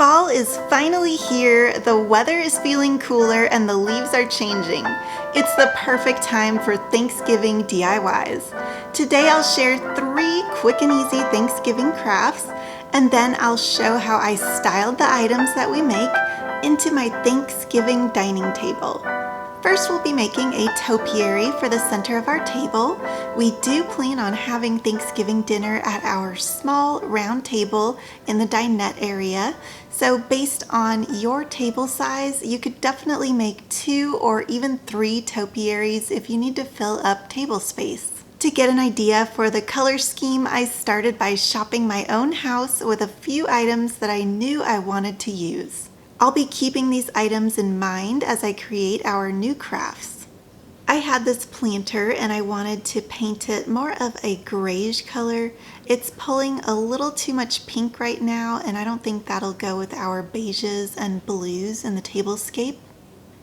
Fall is finally here, the weather is feeling cooler, and the leaves are changing. It's the perfect time for Thanksgiving DIYs. Today I'll share 3 quick and easy Thanksgiving crafts, and then I'll show how I styled the items that we make into my Thanksgiving dining table. First, we'll be making a topiary for the center of our table. We do plan on having Thanksgiving dinner at our small round table in the dinette area. So based on your table size, you could definitely make 2 or even 3 topiaries if you need to fill up table space. To get an idea for the color scheme, I started by shopping my own house with a few items that I knew I wanted to use. I'll be keeping these items in mind as I create our new crafts. I had this planter and I wanted to paint it more of a grayish color. It's pulling a little too much pink right now, and I don't think that'll go with our beiges and blues in the tablescape.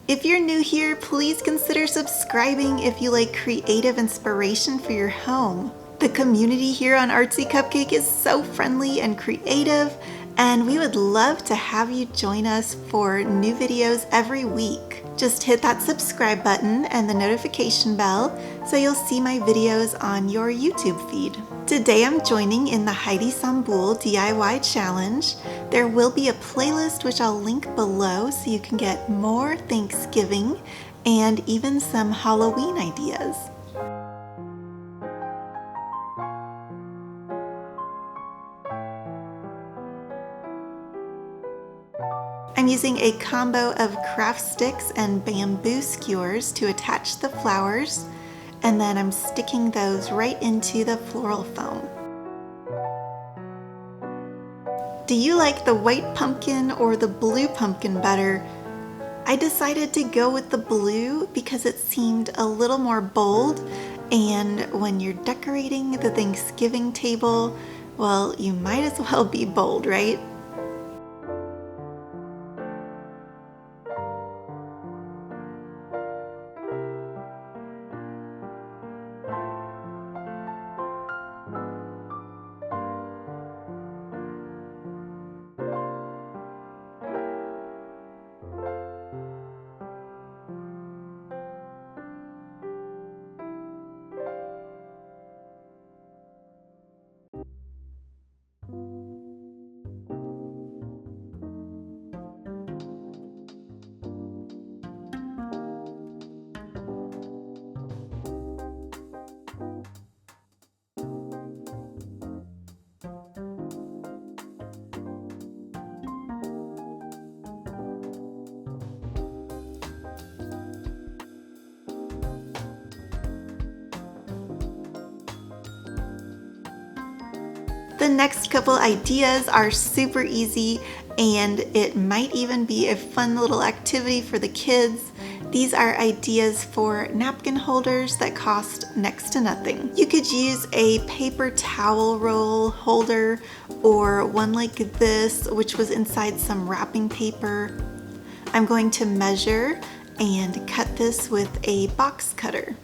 If you're new here, please consider subscribing if you like creative inspiration for your home. The community here on Artsy Cupcake is so friendly and creative, and we would love to have you join us for new videos every week. Just hit that subscribe button and the notification bell so you'll see my videos on your YouTube feed. Today I'm joining in the Heidi Sambul DIY challenge. There will be a playlist which I'll link below so you can get more Thanksgiving and even some Halloween ideas. I'm using a combo of craft sticks and bamboo skewers to attach the flowers, and then I'm sticking those right into the floral foam. Do you like the white pumpkin or the blue pumpkin better? I decided to go with the blue because it seemed a little more bold, and when you're decorating the Thanksgiving table, well, you might as well be bold, right? The next couple ideas are super easy, and it might even be a fun little activity for the kids. These are ideas for napkin holders that cost next to nothing. You could use a paper towel roll holder or one like this, which was inside some wrapping paper. I'm going to measure and cut this with a box cutter.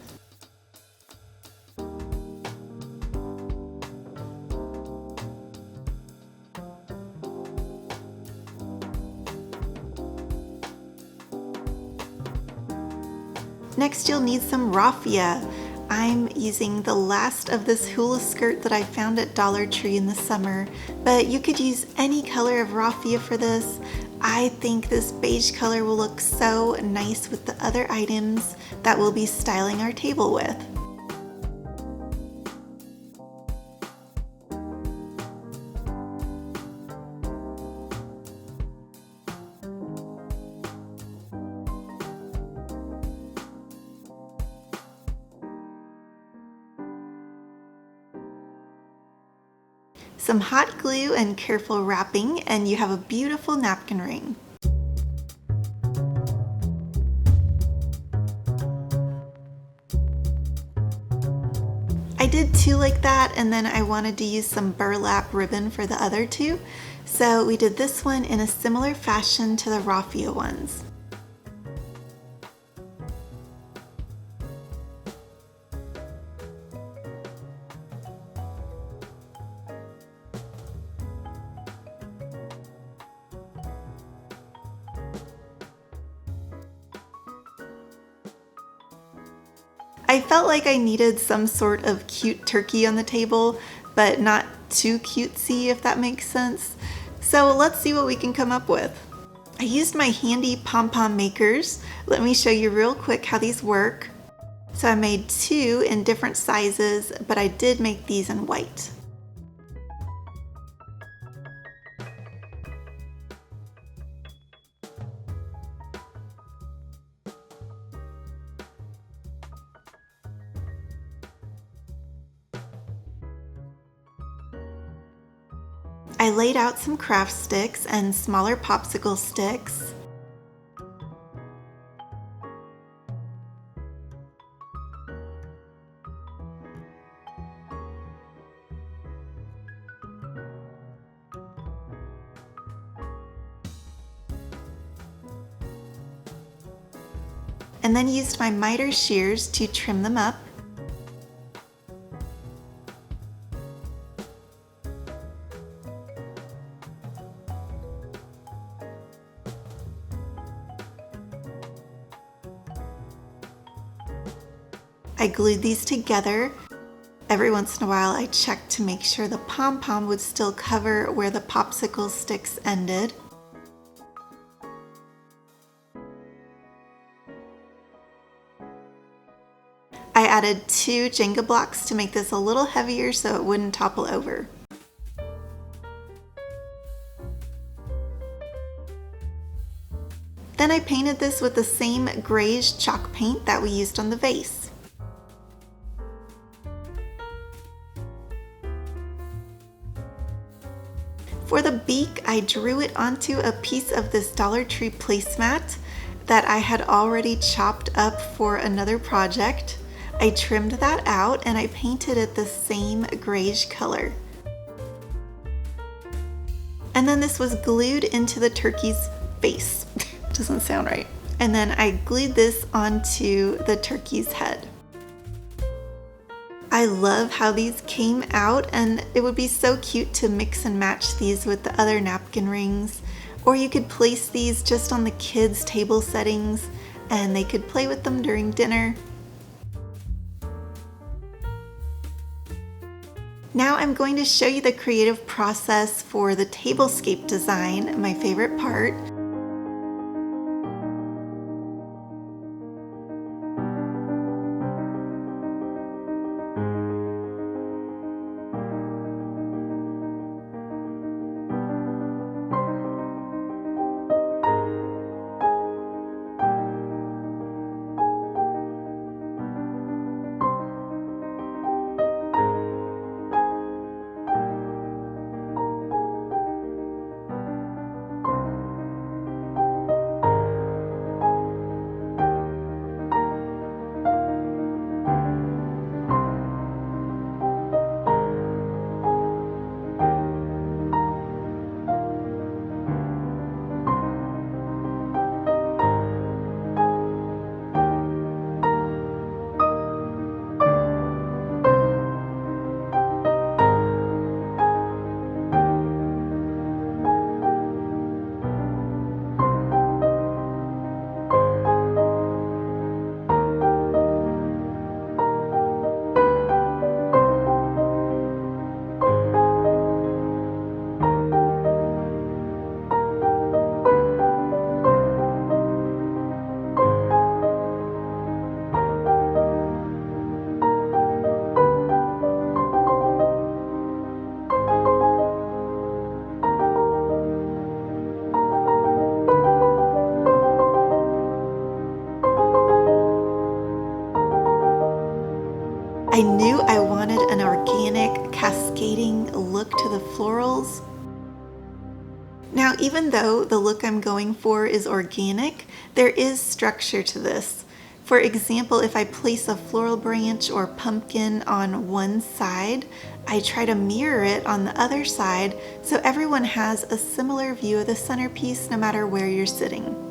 Next, you'll need some raffia. I'm using the last of this hula skirt that I found at Dollar Tree in the summer, but you could use any color of raffia for this. I think this beige color will look so nice with the other items that we'll be styling our table with. Some hot glue and careful wrapping, and you have a beautiful napkin ring. I did 2 like that, and then I wanted to use some burlap ribbon for the other 2, so we did this one in a similar fashion to the raffia ones. I felt like I needed some sort of cute turkey on the table, but not too cutesy, if that makes sense. So let's see what we can come up with. I used my handy pom-pom makers. Let me show you real quick how these work. So I made 2 in different sizes, but I did make these in white. I laid out some craft sticks and smaller popsicle sticks. And then used my miter shears to trim them up. I glued these together. Every once in a while I checked to make sure the pom-pom would still cover where the popsicle sticks ended. I added 2 Jenga blocks to make this a little heavier so it wouldn't topple over. Then I painted this with the same grayish chalk paint that we used on the vase. For the beak, I drew it onto a piece of this Dollar Tree placemat that I had already chopped up for another project. I trimmed that out and I painted it the same grayish color. And then this was glued into the turkey's face. Doesn't sound right. And then I glued this onto the turkey's head. I love how these came out, and it would be so cute to mix and match these with the other napkin rings. Or you could place these just on the kids' table settings and they could play with them during dinner. Now I'm going to show you the creative process for the tablescape design, my favorite part. I knew I wanted an organic, cascading look to the florals. Now, even though the look I'm going for is organic, there is structure to this. For example, if I place a floral branch or pumpkin on one side, I try to mirror it on the other side so everyone has a similar view of the centerpiece no matter where you're sitting.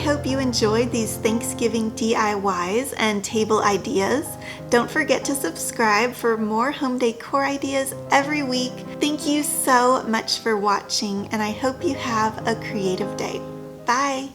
hope you enjoyed these Thanksgiving DIYs and table ideas. Don't forget to subscribe for more home decor ideas every week. Thank you so much for watching, and I hope you have a creative day. Bye!